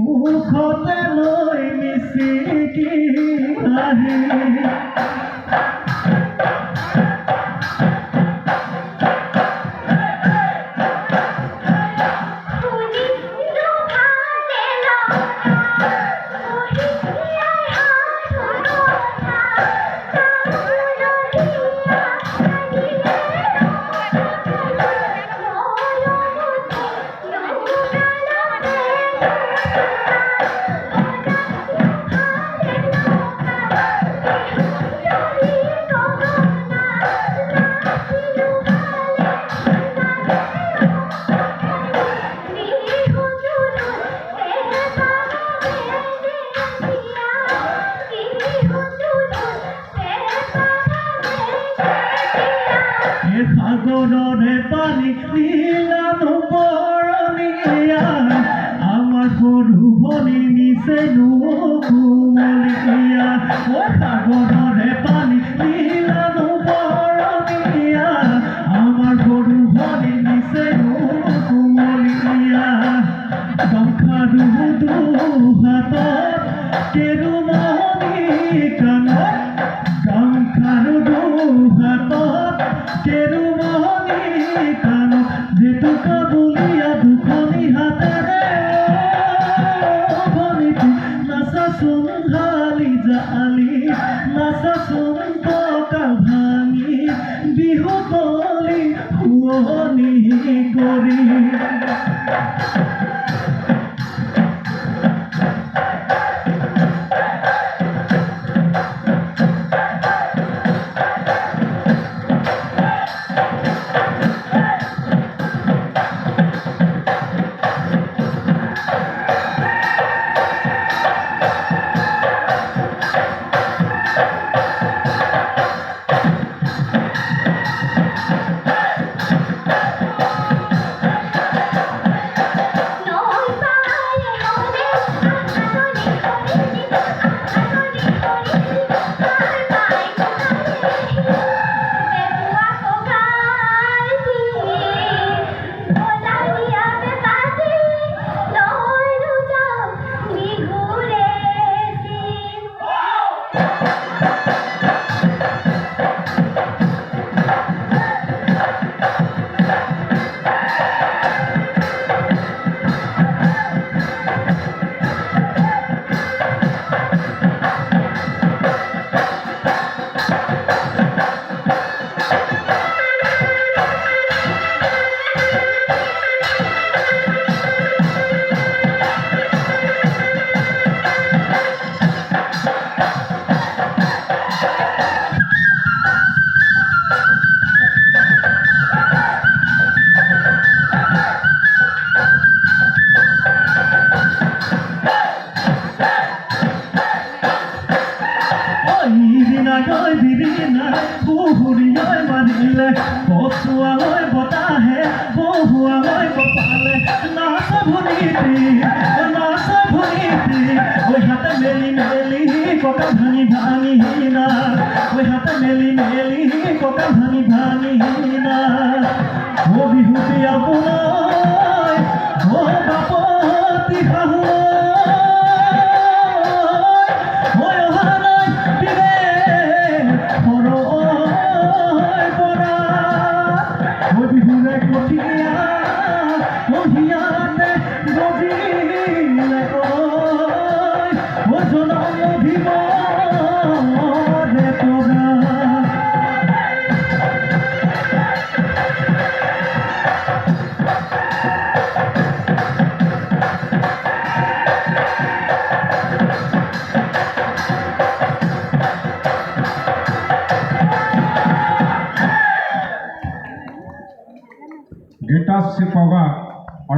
মুখতে লৈ মিচিকি আহি সাগররে পানি নীলানো বরণিয়া আমার গরু বনি নিচে নুকুমলিয়া ও সাগররে পানি নীলানো বরণিয়া আমার গরু বনি নিচে নুকুমলিয়া সংখ্যারু দুহাত কেরুমনি কানত সংখ্যারু দুহাত কেরুমনি কানত যেটুকা বলিয়া দুখনি হাতেৰে ভনিটি নাচাচোন ঢালি জালি নাচাচোন কঁকাল ভাঙি বিহু বলি শুৱনি কৰি বহুৰিয়াই মানিলে বচুৱালৈ বতাহে বহুৱালৈ বপালে নাচ ভনীতি ঐ হাতে মেলি মেলি ককা ভাঙি ভাঙি না ওই হাতে মেলি মেলি ককা ভাঙি ভাঙি না ও বিহুতি আপোনাৰ ও বাপতি শাহু মই অহা নাই দিলে সৰৈ পৰা ও বিহুৰে কঠীয়া কঢ়িয়াতে গজিলে ও জনম দিব ৰে পৰা গীতাশ্রী পবা